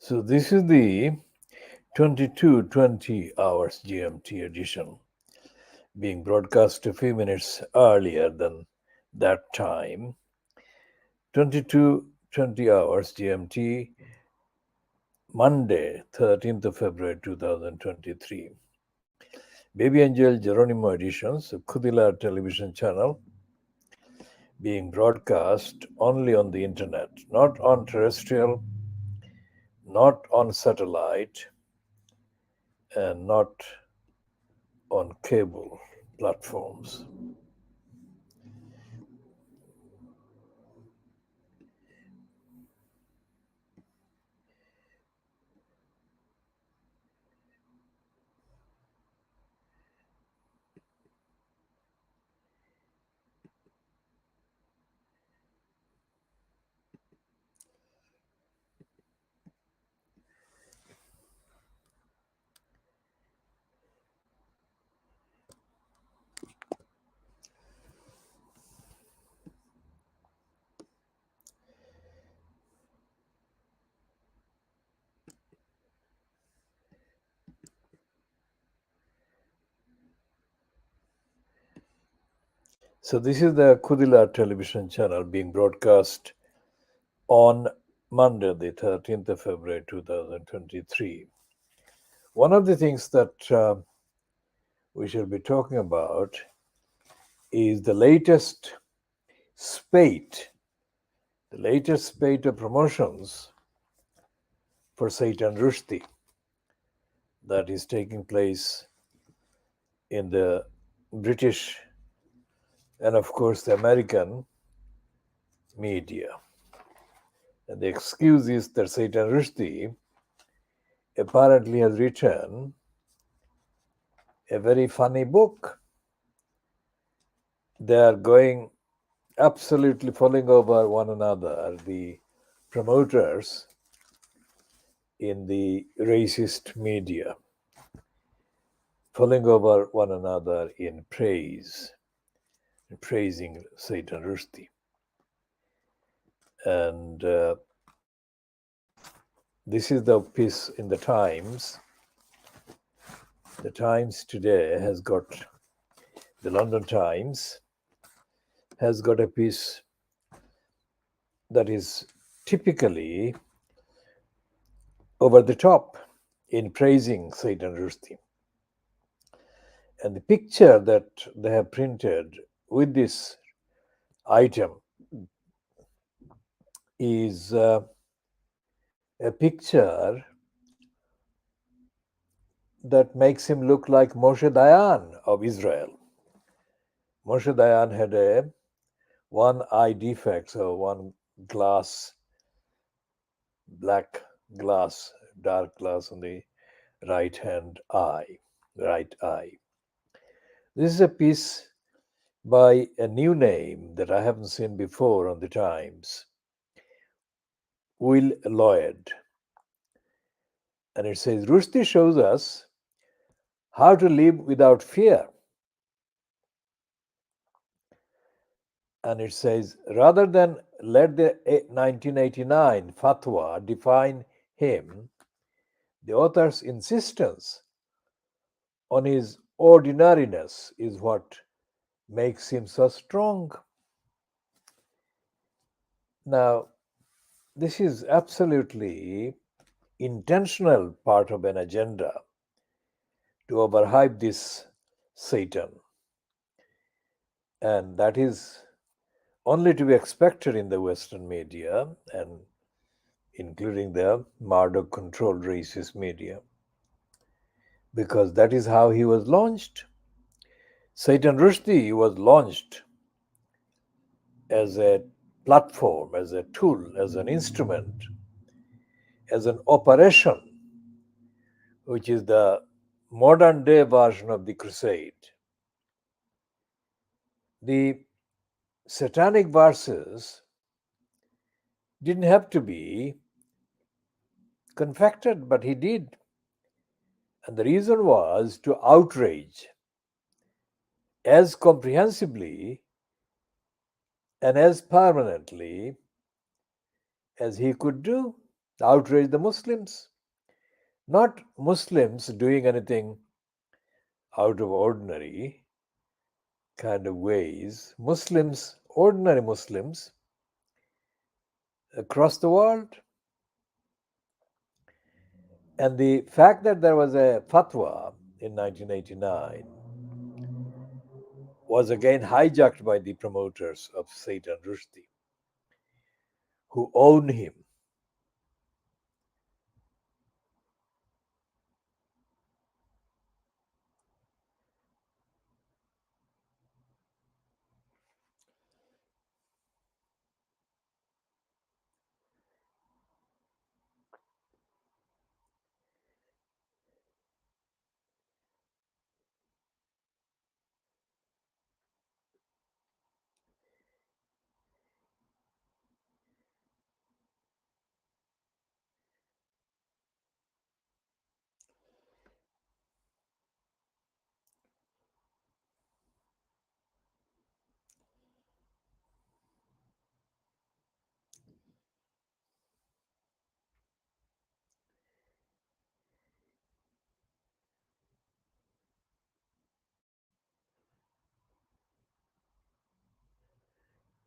So this is the 22:20 hours GMT edition, being broadcast a few minutes earlier than that time. 22:20 hours GMT, Monday, 13th of February 2023. Baby Angel Geronimo editions of KhoodeelaarTV television channel, being broadcast only on the internet, not on terrestrial, not on satellite, and not on cable platforms. So this is the KhoodeelaarTV television channel being broadcast on Monday, the 13th of February 2023. One of the things that we shall be talking about is the latest spate of promotions for Satan Rushdie that is taking place in the British and, of course, the American media. And the excuse is that Satan Rushdie apparently has written a very funny book. They are going absolutely falling over one another, the promoters in the racist media, falling over one another in praising Satan Rushdie. And this is the piece in the Times. The Times today has got, the London Times has got a piece that is typically over the top in praising Satan Rushdie. And the picture that they have printed with this item is a picture that makes him look like Moshe Dayan of Israel. Moshe Dayan had a one eye defect, so one glass, black glass, dark glass on the right eye. This is a piece by a new name that I haven't seen before on the Times, Will Lloyd. And it says, Rushdie shows us how to live without fear. And it says, rather than let the 1989 fatwa define him, the author's insistence on his ordinariness is what makes him so strong. Now, this is absolutely intentional part of an agenda to overhype this Satan. And that is only to be expected in the Western media, and including the Murdoch-controlled racist media, because that is how he was launched. Satan Rushdie was launched as a platform, as a tool, as an instrument, as an operation, which is the modern day version of the crusade. The satanic verses didn't have to be confected, but he did. And the reason was to outrage as comprehensively and as permanently as he could do. outrage the Muslims. Not Muslims doing anything out of ordinary kind of ways. Muslims, ordinary Muslims across the world. And the fact that there was a fatwa in 1989 was again hijacked by the promoters of Satan Rushdie, who own him.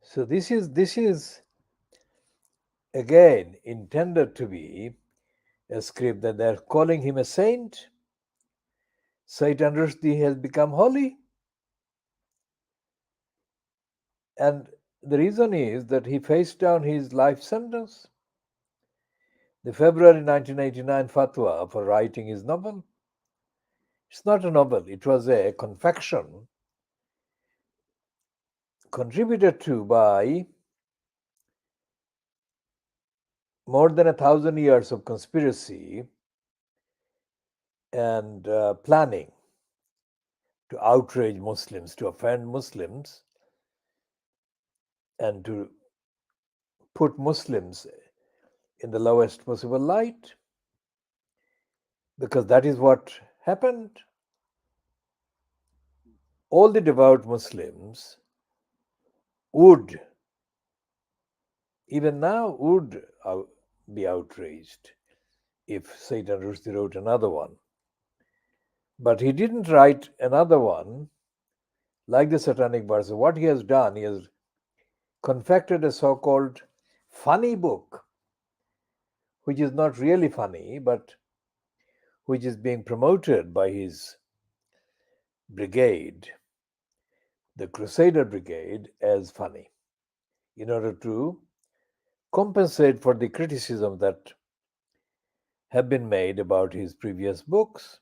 So this is again intended to be a script that they're calling him a saint. Satan Rushdie has become holy. And the reason is that he faced down his life sentence. The February 1989 fatwa for writing his novel. It's not a novel, it was a confection contributed to by more than 1,000 years of conspiracy and planning to outrage Muslims, to offend Muslims, and to put Muslims in the lowest possible light, because that is what happened. All the devout Muslims would, even now, would be outraged if Satan Rushdie wrote another one. But he didn't write another one like the Satanic Verse. What he has done, he has confected a so called funny book, which is not really funny, but which is being promoted by his brigade, the Crusader Brigade, as funny, in order to compensate for the criticism that have been made about his previous books.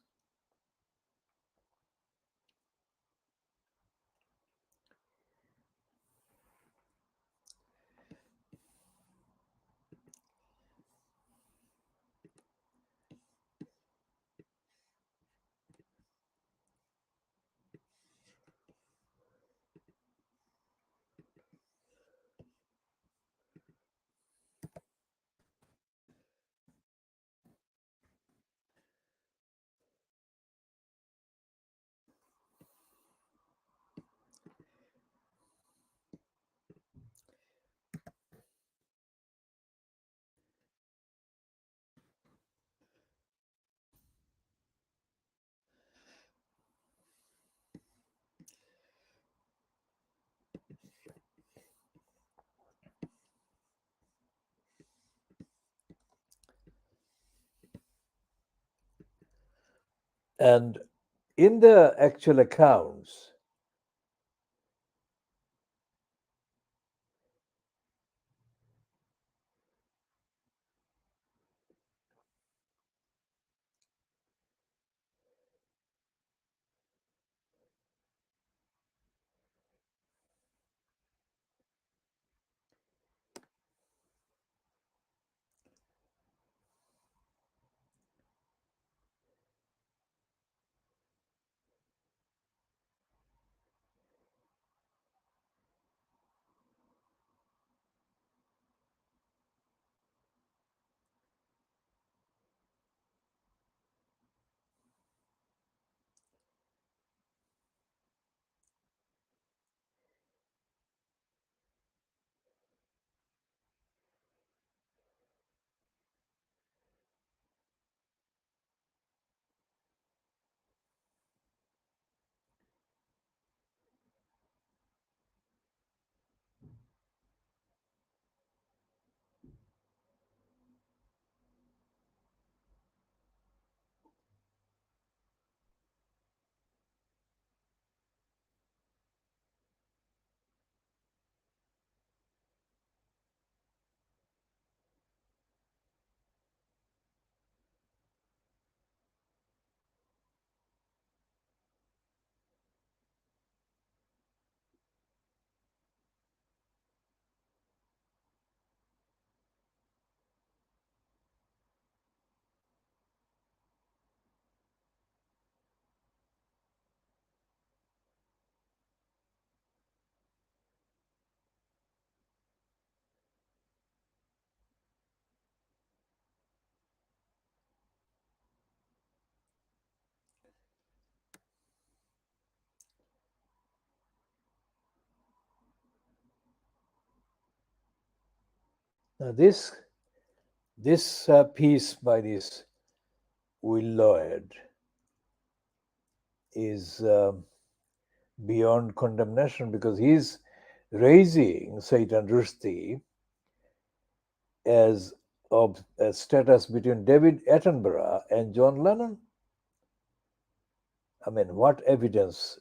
And in the actual accounts, This piece by this Will Lloyd is beyond condemnation because he's raising Satan Rushdie as of a status between David Attenborough and John Lennon. I mean, what evidence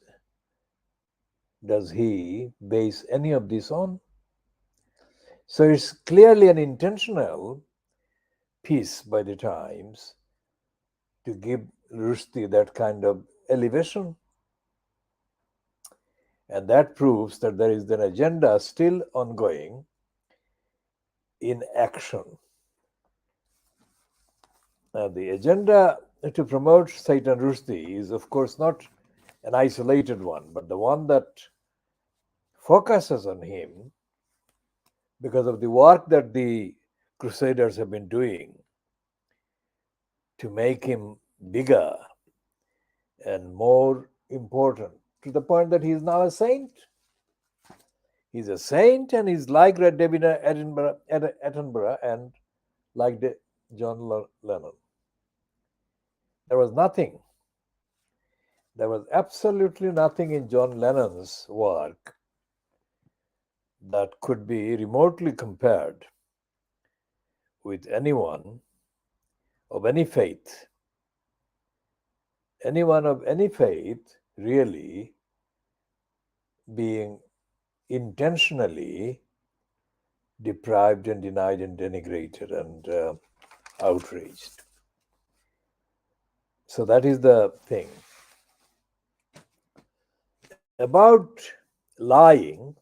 does he base any of this on? So it's clearly an intentional piece by the Times to give Rushdie that kind of elevation. And that proves that there is an agenda still ongoing in action. Now, the agenda to promote Satan Rushdie is, of course, not an isolated one, but the one that focuses on him because of the work that the Crusaders have been doing to make him bigger and more important, to the point that he is now a saint. He's a saint and he's like David Attenborough and like John Lennon. There was nothing, there was absolutely nothing in John Lennon's work that could be remotely compared with anyone of any faith. Anyone of any faith really being intentionally deprived and denied and denigrated and outraged. So that is the thing. About lying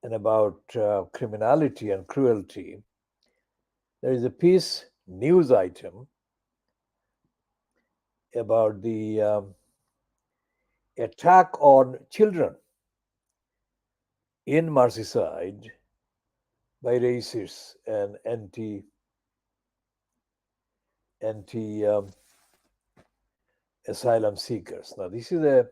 and about criminality and cruelty, there is a piece, news item, about the attack on children in Merseyside by racists and anti asylum seekers. Now, this is a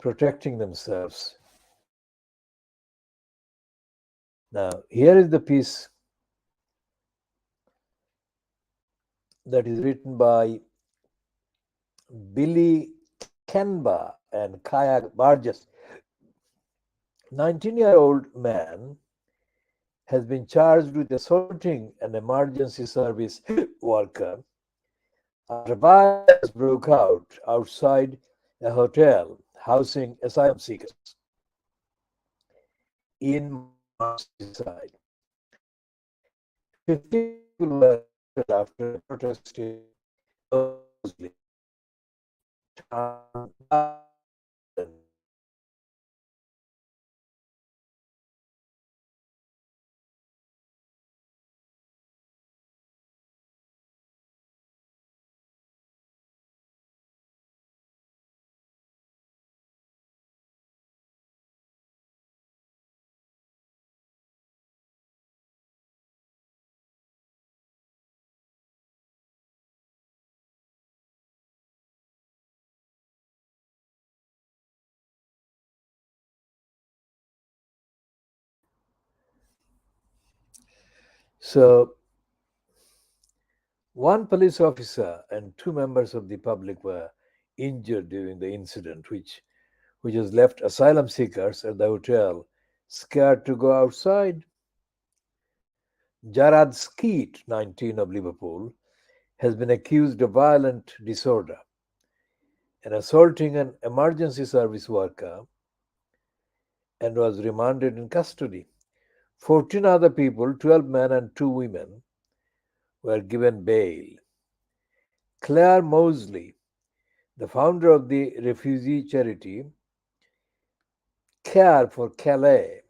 protecting themselves. Now, here is the piece that is written by Billy Kenba and Kaya Burgess. 19-year-old man has been charged with assaulting an emergency service worker after violence broke out outside a hotel housing asylum seekers in Merseyside. 15 people were arrested after protesting closely. So, one police officer and two members of the public were injured during the incident, which has left asylum seekers at the hotel scared to go outside. Jarad Skeet, 19, of Liverpool, has been accused of violent disorder and assaulting an emergency service worker and was remanded in custody. 14 other people, 12 men and 2 women, were given bail. Claire Mosley, the founder of the refugee charity Care for Calais,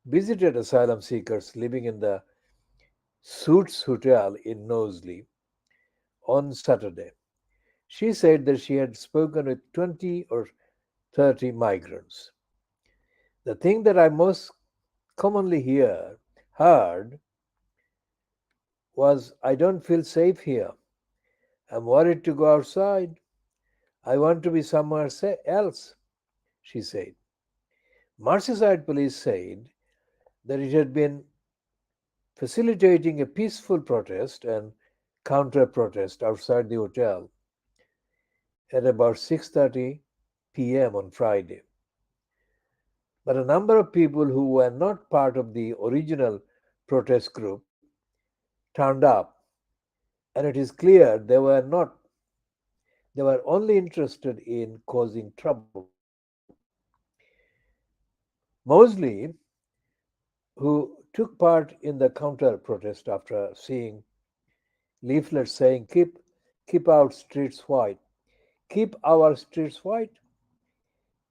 visited asylum seekers living in the Suits Hotel in Knowsley on Saturday. She said that she had spoken with 20 or 30 migrants. The thing that I most commonly heard was, I don't feel safe here. I'm worried to go outside. I want to be somewhere else, she said. Merseyside police said that it had been facilitating a peaceful protest and counter protest outside the hotel at about 6:30 p.m. on Friday. But a number of people who were not part of the original protest group turned up, and it is clear they were only interested in causing trouble. Mosley, who took part in the counter protest after seeing leaflets saying keep our streets white, keep our streets white,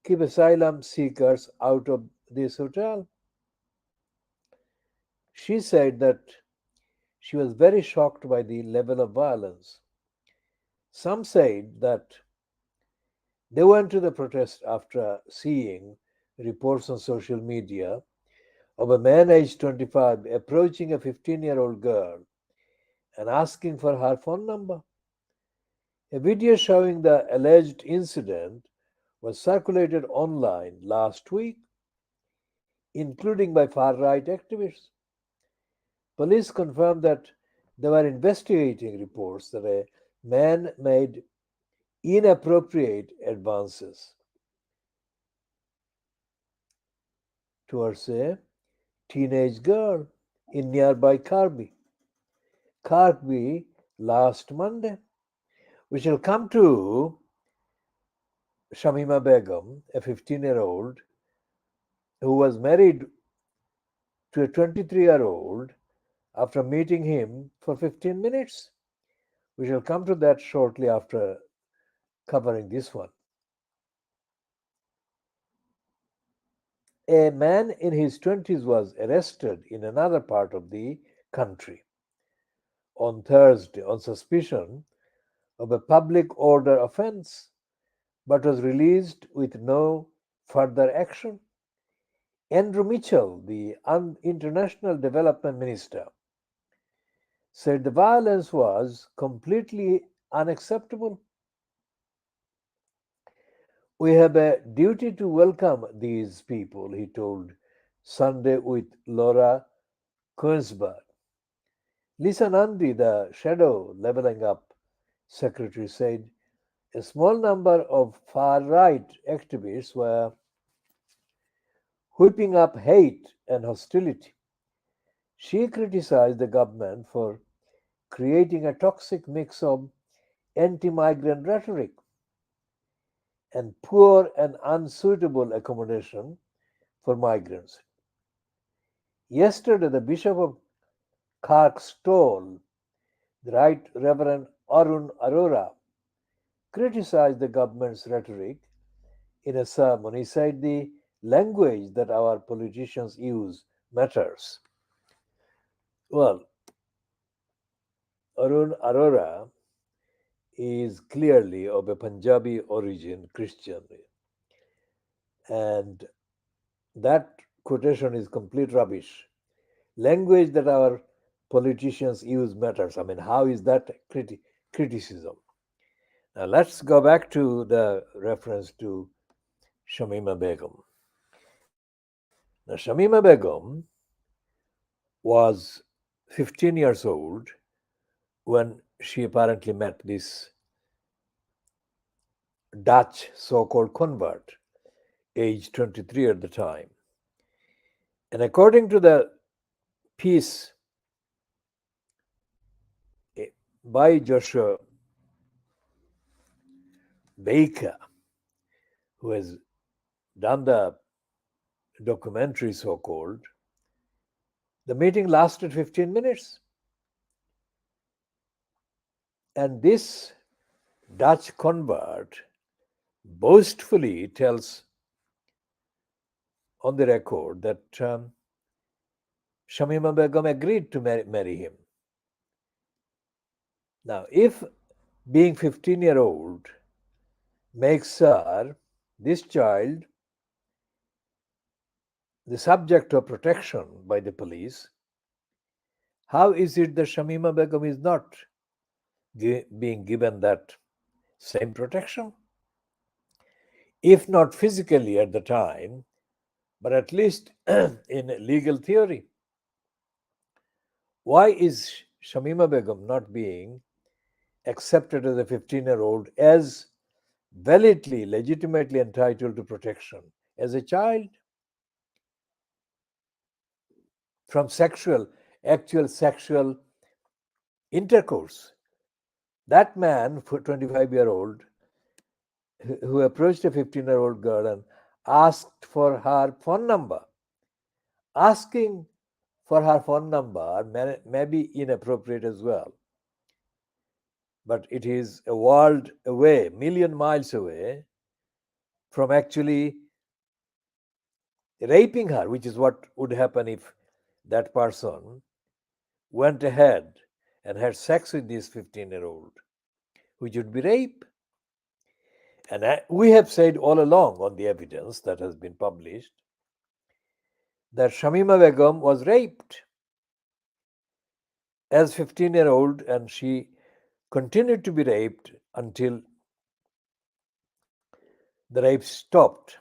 keep asylum seekers out of this hotel. She said that she was very shocked by the level of violence. Some said that they went to the protest after seeing reports on social media of a man aged 25 approaching a 15-year-old girl and asking for her phone number. A video showing the alleged incident was circulated online last week, including by far right activists. Police confirmed that they were investigating reports that a man made inappropriate advances towards a teenage girl in nearby Kirkby last Monday. We shall come to Shamima Begum, a 15-year-old who was married to a 23-year-old after meeting him for 15 minutes. We shall come to that shortly after covering this one. A man in his 20s was arrested in another part of the country on Thursday on suspicion of a public order offense, but was released with no further action. Andrew Mitchell, the International Development Minister, said the violence was completely unacceptable. We have a duty to welcome these people, he told Sunday with Laura Koensberg. Lisa Nandi, the shadow leveling up secretary, said a small number of far right activists were whipping up hate and hostility. She criticized the government for creating a toxic mix of anti migrant rhetoric and poor and unsuitable accommodation for migrants. Yesterday, the Bishop of Kirkstall, the Right Reverend Arun Arora, criticized the government's rhetoric in a sermon. He said the language that our politicians use matters. Well, Arun Arora is clearly of a Punjabi origin Christian, and that quotation is complete rubbish. Language that our politicians use matters. I mean, how is that criticism? Now, let's go back to the reference to Shamima Begum. Now, Shamima Begum was 15 years old when she apparently met this Dutch so called convert, aged 23 at the time. And according to the piece by Joshua Baker, who has done the documentary so called, the meeting lasted 15 minutes. And this Dutch convert boastfully tells on the record that Shamima Begum agreed to marry him. Now, if being 15-year-old, makes her, this child, the subject of protection by the police, how is it that Shamima Begum is not being given that same protection? If not physically at the time, but at least in legal theory. Why is Shamima Begum not being accepted as a 15-year-old as validly, legitimately entitled to protection as a child from actual sexual intercourse? That man, 25-year-old, who approached a 15-year-old girl and asked for her phone number, asking for her phone number may be inappropriate as well. But it is a world away, million miles away from actually raping her, which is what would happen if that person went ahead and had sex with this 15-year-old, which would be rape. And we have said all along on the evidence that has been published that Shamima Begum was raped as 15-year-old, and she continued to be raped until the rape stopped.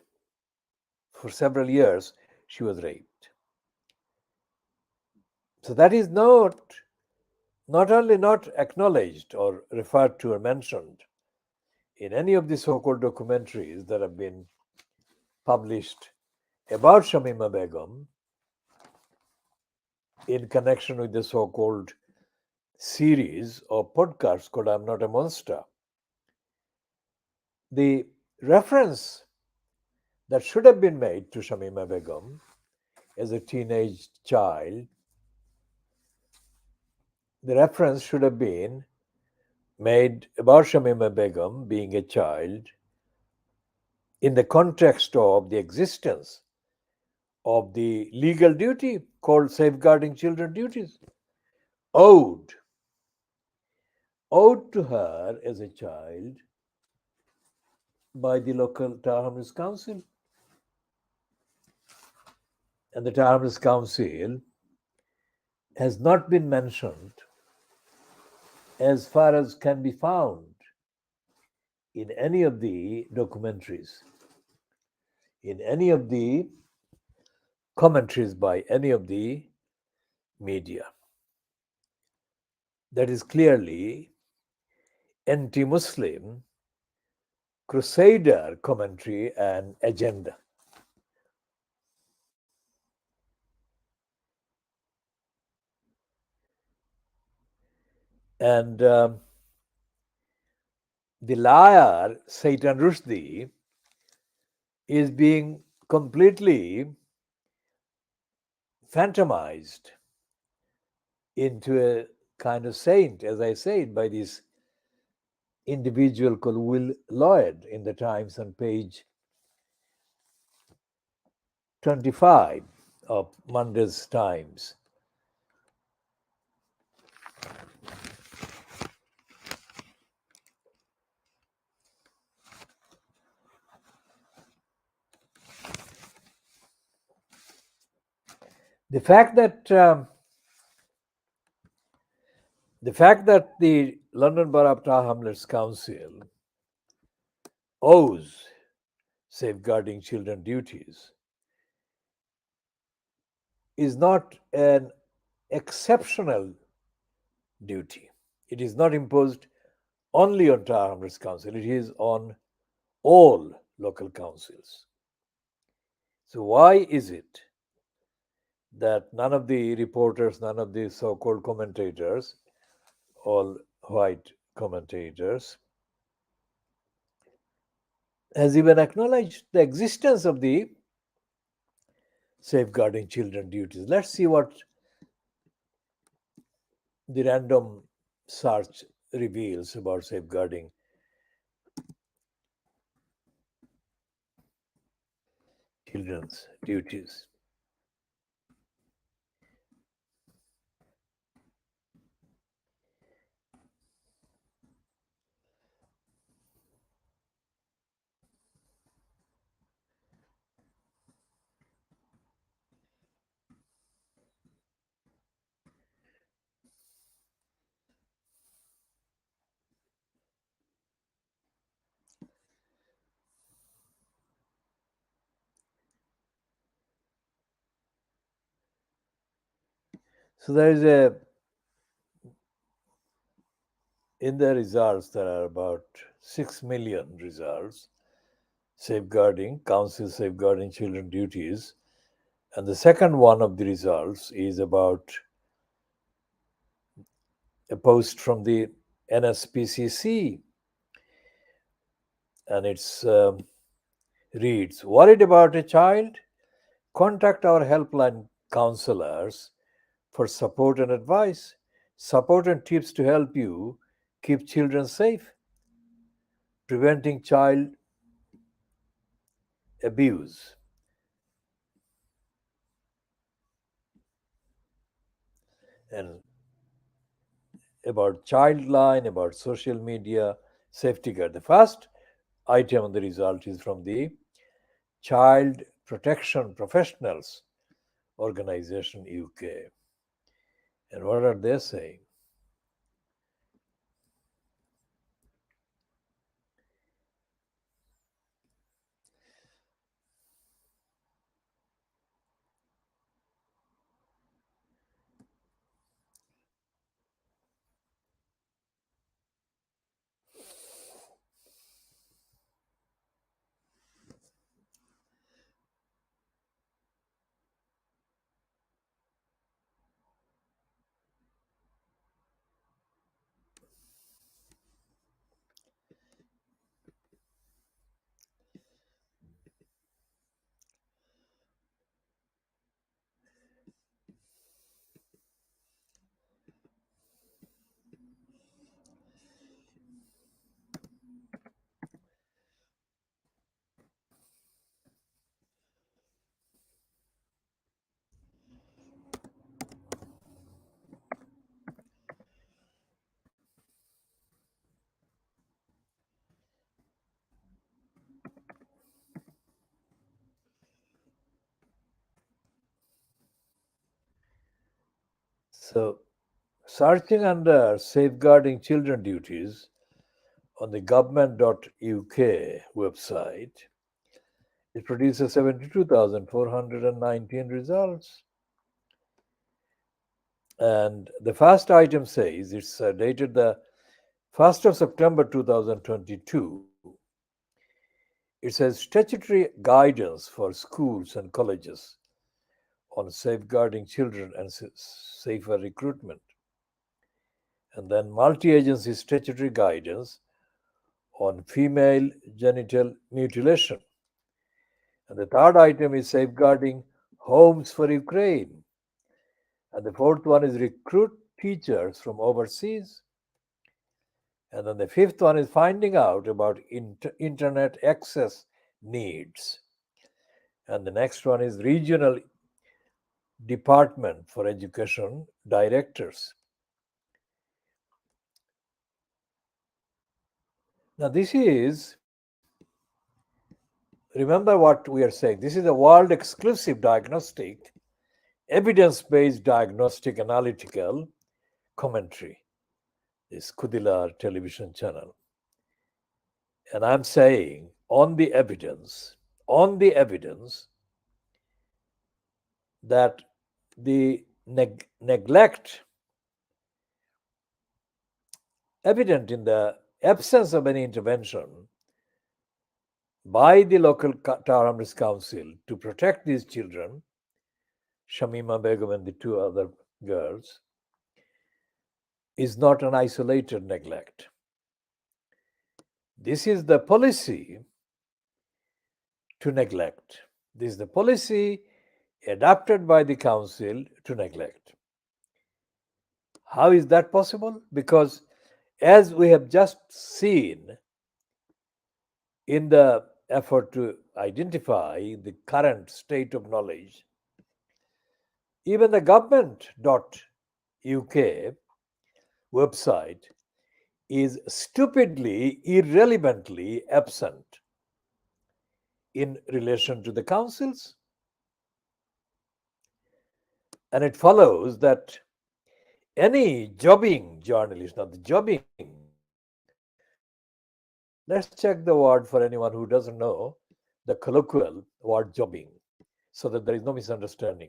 For several years, she was raped. So that is not only not acknowledged or referred to or mentioned in any of the so-called documentaries that have been published about Shamima Begum in connection with the so-called series of podcasts called I'm Not a Monster. The reference that should have been made to Shamima Begum as a teenage child, the reference should have been made about Shamima Begum being a child in the context of the existence of the legal duty called safeguarding children duties, owed to her as a child by the local Tower Hamlets Council. And the Tower Hamlets Council has not been mentioned as far as can be found in any of the documentaries, in any of the commentaries by any of the media. That is clearly anti-Muslim, crusader commentary and agenda. And the liar, Satan Rushdie, is being completely phantomized into a kind of saint, as I said, by this individual called Will Lloyd in the Times on page 25 of Monday's Times. The fact that the London Borough of Tower Hamlets Council owes safeguarding children duties is not an exceptional duty. It is not imposed only on Tower Hamlets Council, it is on all local councils. So, why is it that none of the reporters, none of the so called commentators, all white commentators, has even acknowledged the existence of the safeguarding children duties? Let's see what the random search reveals about safeguarding children's duties. So there is a in the results there are about 6 million results safeguarding council safeguarding children duties, and the second one of the results is about a post from the NSPCC, and it's reads, worried about a child? Contact our helpline counselors for support and advice, support and tips to help you keep children safe, preventing child abuse. And about Childline, about social media safety guide. The first item on the result is from the Child Protection Professionals Organization UK. And what are they saying? So, searching under safeguarding children duties on the government.uk website, it produces 72,419 results. And the first item says it's dated the 1st of September 2022. It says statutory guidance for schools and colleges on safeguarding children and safer recruitment. And then multi agency statutory guidance on female genital mutilation. And the third item is safeguarding homes for Ukraine. And the fourth one is recruit teachers from overseas. And then the fifth one is finding out about internet access needs. And the next one is regional department for education directors. Now, this is, remember what we are saying, this is a world exclusive diagnostic, evidence based diagnostic analytical commentary, this Khoodeelaar television channel. And I'm saying on the evidence that the neglect evident in the absence of any intervention by the local Tower Council to protect these children, Shamima Begum and the two other girls, is not an isolated neglect. This is the policy to neglect. This is the policy adopted by the council to neglect. How is that possible? Because as we have just seen in the effort to identify the current state of knowledge, even the government.uk website is stupidly, irrelevantly absent in relation to the councils. And it follows that any jobbing journalist, now the jobbing, let's check the word for anyone who doesn't know the colloquial word jobbing so that there is no misunderstanding.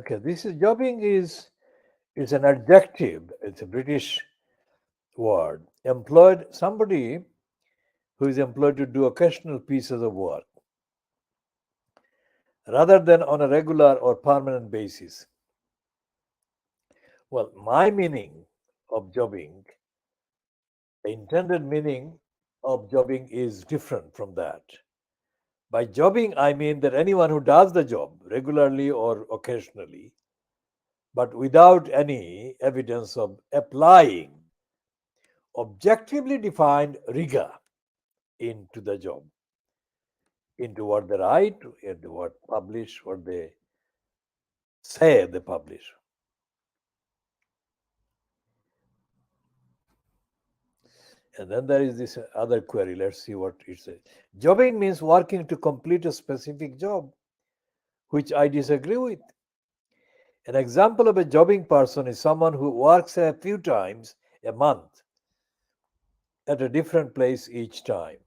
Okay, this is jobbing is it's an adjective. It's a British word. Employed somebody who is employed to do occasional pieces of work rather than on a regular or permanent basis. Well, my meaning of jobbing, the intended meaning of jobbing is different from that. By jobbing, I mean that anyone who does the job regularly or occasionally, but without any evidence of applying objectively defined rigor into the job, into what they write, into what publish, what they say they publish. And then there is this other query. Let's see what it says. Jobbing means working to complete a specific job, which I disagree with. An example of a jobbing person is someone who works a few times a month at a different place each time.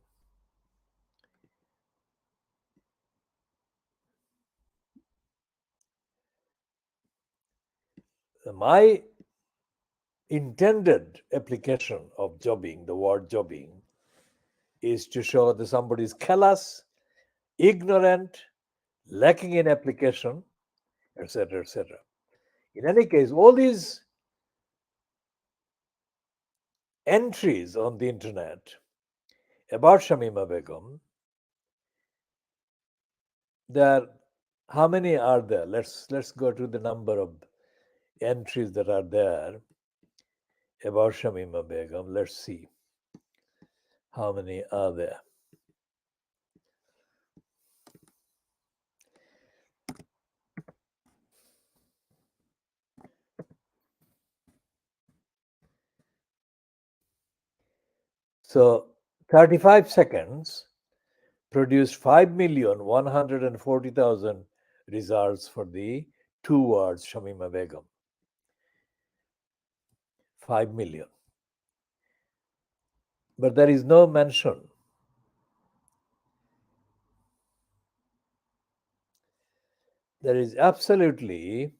My intended application of jobbing, the word jobbing, is to show that somebody is callous, ignorant, lacking in application, etc., etc. In any case, all these entries on the internet about Shamima Begum, there, how many are there? Let's go to the number of entries that are there about Shamima Begum. Let's see how many are there. So 35 seconds produced 5,140,000 results for the two words Shamima Begum. 5 million. But there is no mention. There is absolutely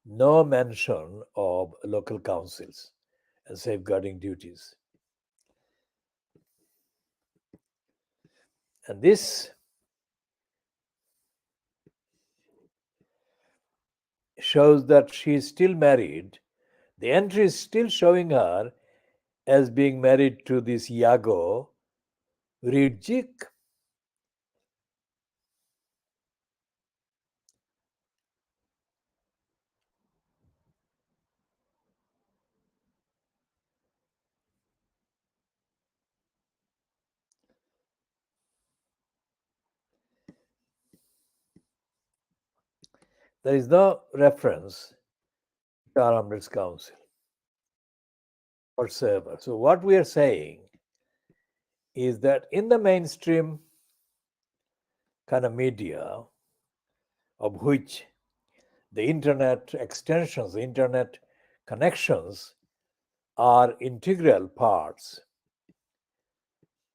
no mention of local councils and safeguarding duties. And this shows that she is still married. The entry is still showing her as being married to this Yago Ridjik. There is no reference to Amrit's Council whatsoever. So, what we are saying is that in the mainstream kind of media, of which the internet extensions, the internet connections are integral parts.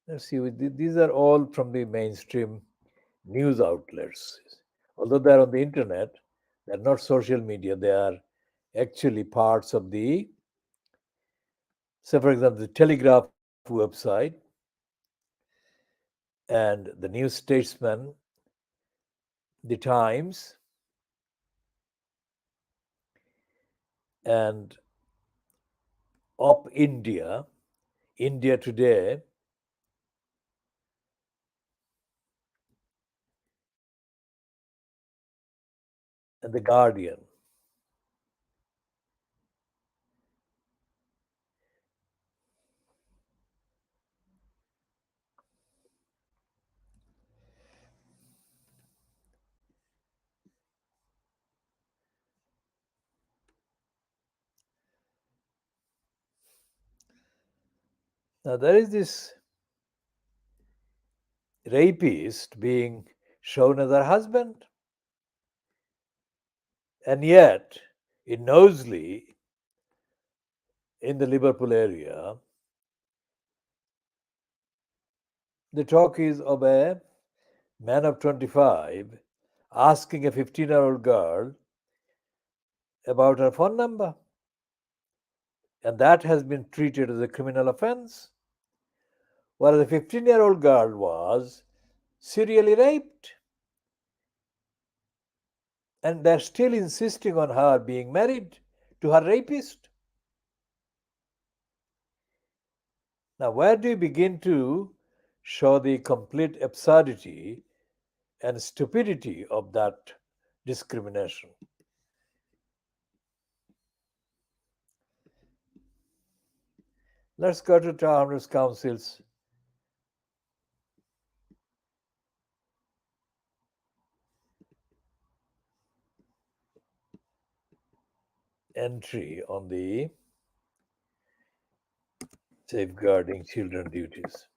Let's see, these are all from the mainstream news outlets. Although they're on the internet, they're not social media, they are actually parts of the, say, for example, the Telegraph website and the New Statesman, the Times, and Op India, India Today, and The Guardian. Now, there is this rapist being shown as her husband, and yet in Knowsley, in the Liverpool area, the talk is of a man of 25 asking a 15-year-old girl about her phone number, and that has been treated as a criminal offense. Whereas the 15-year-old girl was serially raped, and they're still insisting on her being married to her rapist. Now, where do you begin to show the complete absurdity and stupidity of that discrimination? Let's go to Township Council's entry on the safeguarding children duties.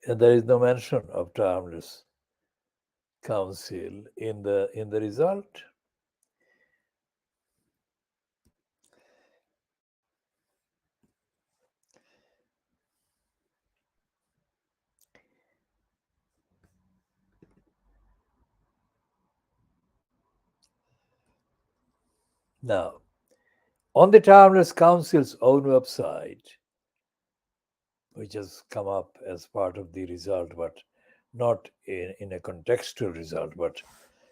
And there is no mention of Township Council in the result. Now, on the Township Council's own website, which has come up as part of the result, but not in a contextual result, but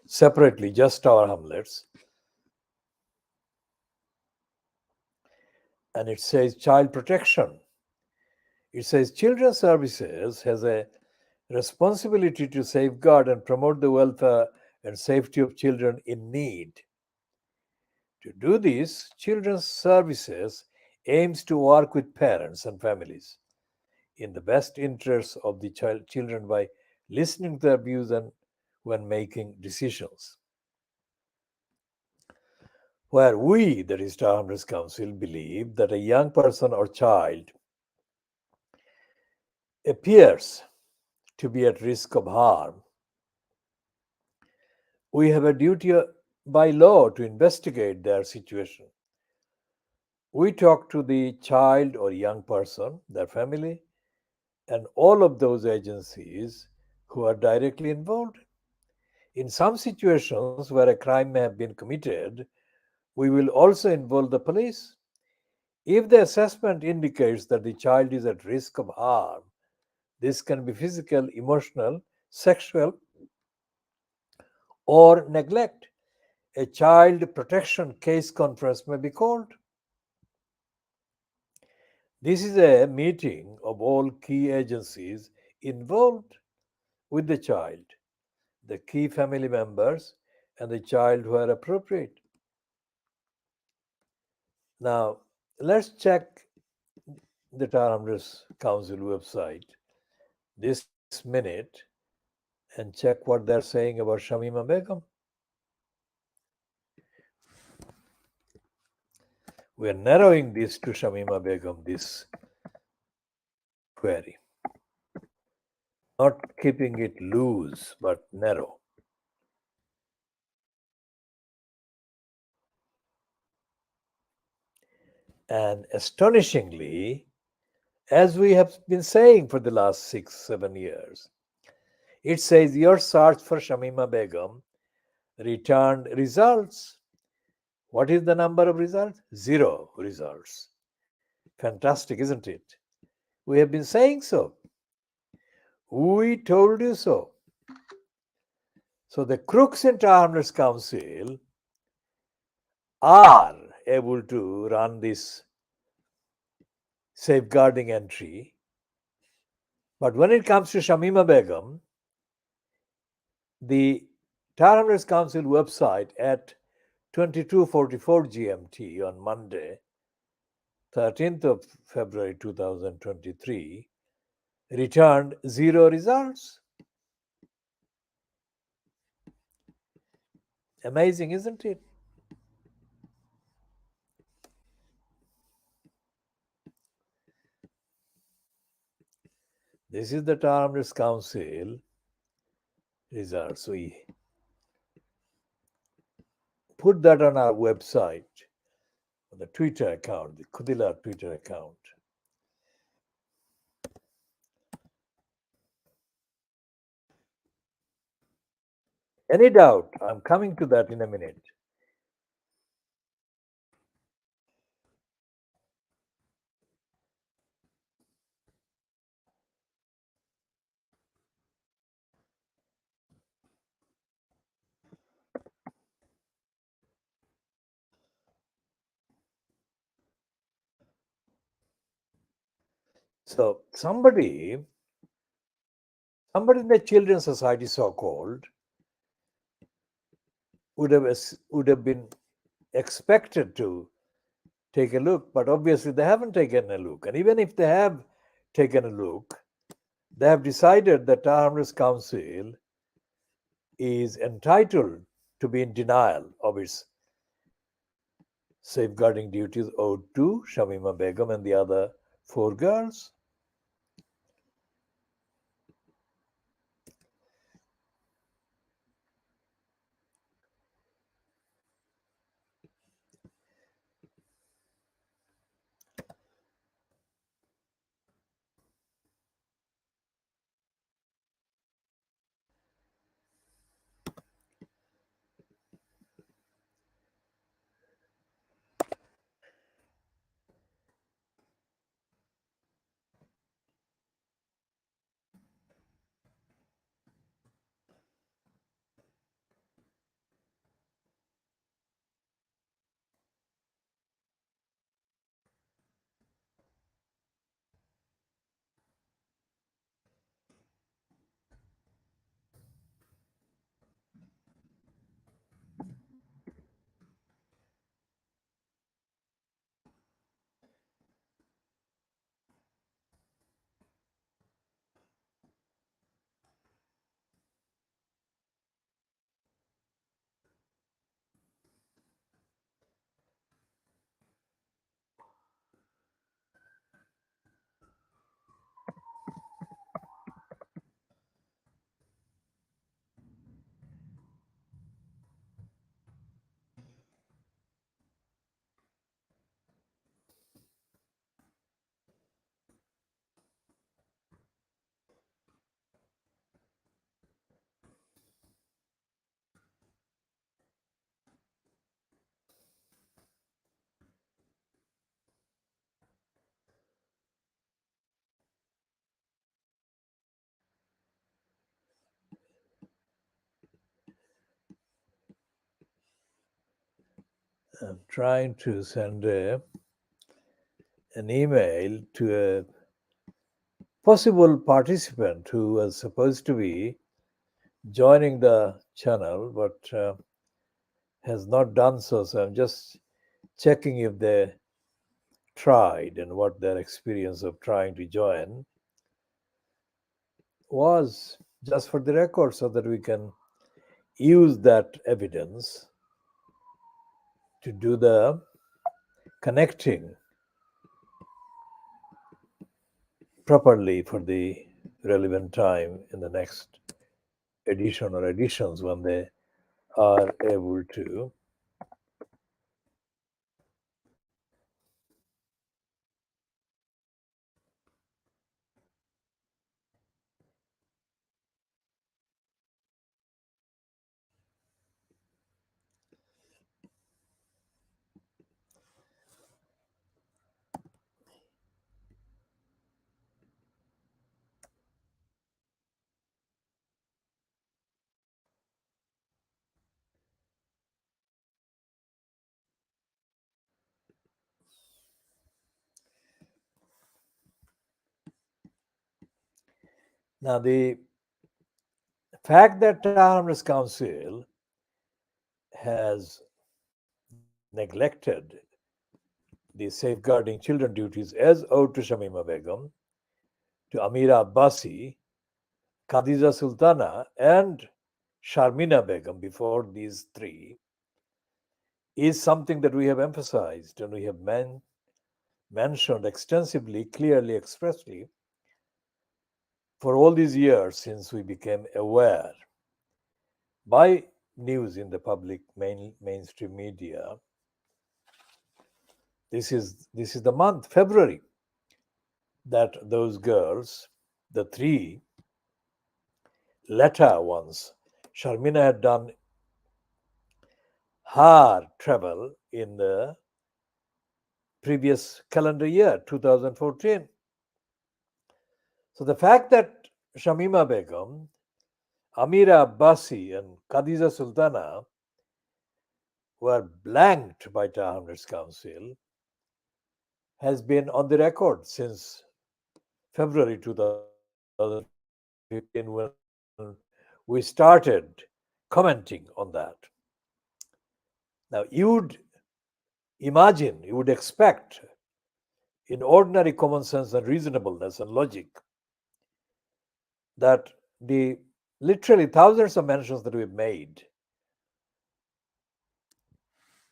separately, just our hamlets. And it says child protection. It says Children's Services has a responsibility to safeguard and promote the welfare and safety of children in need. To do this, Children's Services aims to work with parents and families in the best interests of the children by listening to their views and when making decisions. Where we, that is Township Council, believe that a young person or child appears to be at risk of harm, we have a duty by law to investigate their situation. We talk to the child or young person, their family, and all of those agencies who are directly involved. In some situations where a crime may have been committed, we will also involve the police. If the assessment indicates that the child is at risk of harm, this can be physical, emotional, sexual, or neglect. A child protection case conference may be called. This is a meeting of all key agencies involved with the child, the key family members, and the child who are appropriate. Now, let's check the Township Council website this minute and check what they're saying about Shamima Begum. We are narrowing this to Shamima Begum, this query, not keeping it loose but narrow. And astonishingly, as we have been saying for the last 6-7 years, it says your search for Shamima Begum returned results. What is the number of results? 0 results. Fantastic, isn't it? We have been saying so. We told you so. So the crooks in Township Council are able to run this safeguarding entry. But when it comes to Shamima Begum, the Township Council website at 22:44 GMT on Monday, 13th of February 2023, returned 0 results. Amazing, isn't it? This is the Arms Council results. We put that on our website, on the Twitter account, the Khoodeelaar Twitter account. Any doubt? I'm coming to that in a minute. So somebody in the children's society, so-called, would have been expected to take a look, but obviously they haven't taken a look. And even if they have taken a look, they have decided that Arms Council is entitled to be in denial of its safeguarding duties owed to Shamima Begum and the other four girls. I'm trying to send an email to a possible participant who was supposed to be joining the channel but has not done so. So I'm just checking if they tried and what their experience of trying to join was, just for the record, so that we can use that evidence to do the connecting properly for the relevant time in the next edition or editions when they are able to. Now, the fact that Arms Council has neglected the safeguarding children duties as owed to Shamima Begum, to Amira Abbasi, Khadija Sultana, and Sharmina Begum, before these three, is something that we have emphasized and we have mentioned extensively, clearly, expressly for all these years since we became aware by news in the public mainstream media. This is the month February that those girls, the three latter ones, Sharmina had done her travel in the previous calendar year, 2014. So the fact that Shamima Begum, Amira Abbasi, and Khadija Sultana were blanked by Tahrir's Council has been on the record since February 2015 when we started commenting on that. Now, you would expect, in ordinary common sense and reasonableness and logic, that the literally thousands of mentions that we've made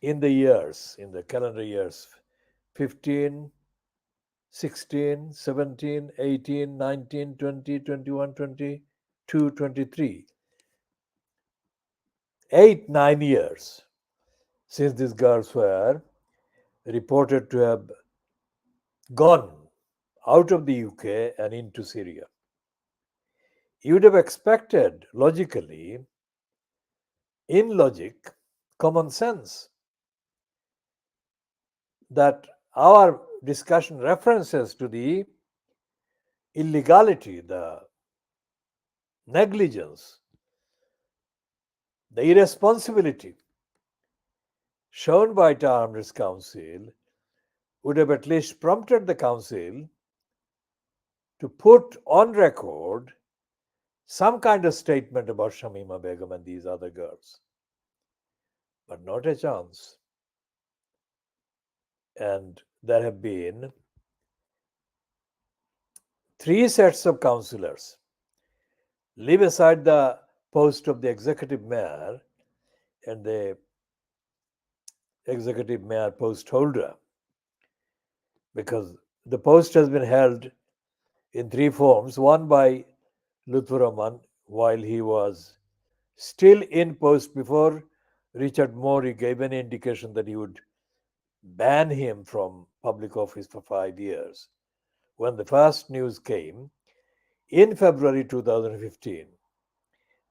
in the calendar years 15, 16, 17, 18, 19, 20, 21, 22, 23, 8, 9 years since these girls were reported to have gone out of the UK and into Syria. You would have expected, logically, in logic, common sense, that our discussion references to the illegality, the negligence, the irresponsibility shown by Tahrir's Council would have at least prompted the Council to put on record some kind of statement about Shamima Begum and these other girls. But not a chance. And there have been 3 sets of councillors. Leave aside the post of the executive mayor and the executive mayor post holder, because the post has been held in 3 forms. One by Lutfur Rahman while he was still in post before Richard Morey gave an indication that he would ban him from public office for 5 years. When the first news came in February 2015,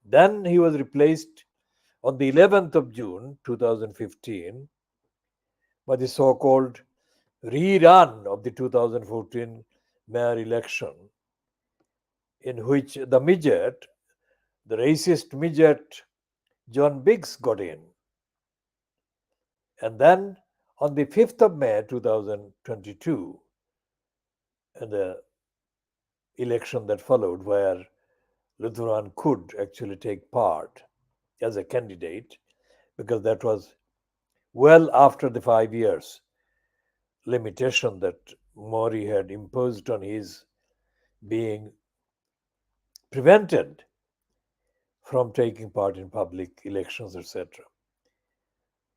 then he was replaced on the 11th of June 2015 by the so-called rerun of the 2014 mayor election, in which the midget, the racist midget John Biggs, got in. And then on the 5th of May 2022, and the election that followed, where Lutheran could actually take part as a candidate, because that was well after the 5 years limitation that Mori had imposed on his being prevented from taking part in public elections, etc.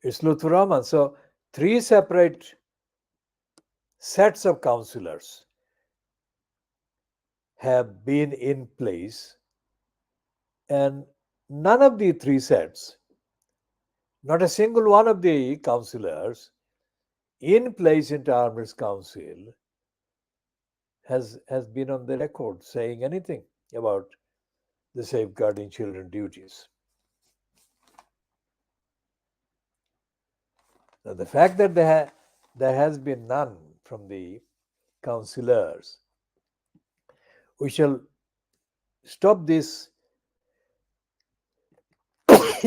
It's Lutfur Rahman. So 3 separate sets of councillors have been in place, and none of the 3 sets, not a single one of the councillors in place in Tahrir's Council has been on the record saying anything about the safeguarding children duties. Now, the fact that there has been none from the councillors, we shall stop this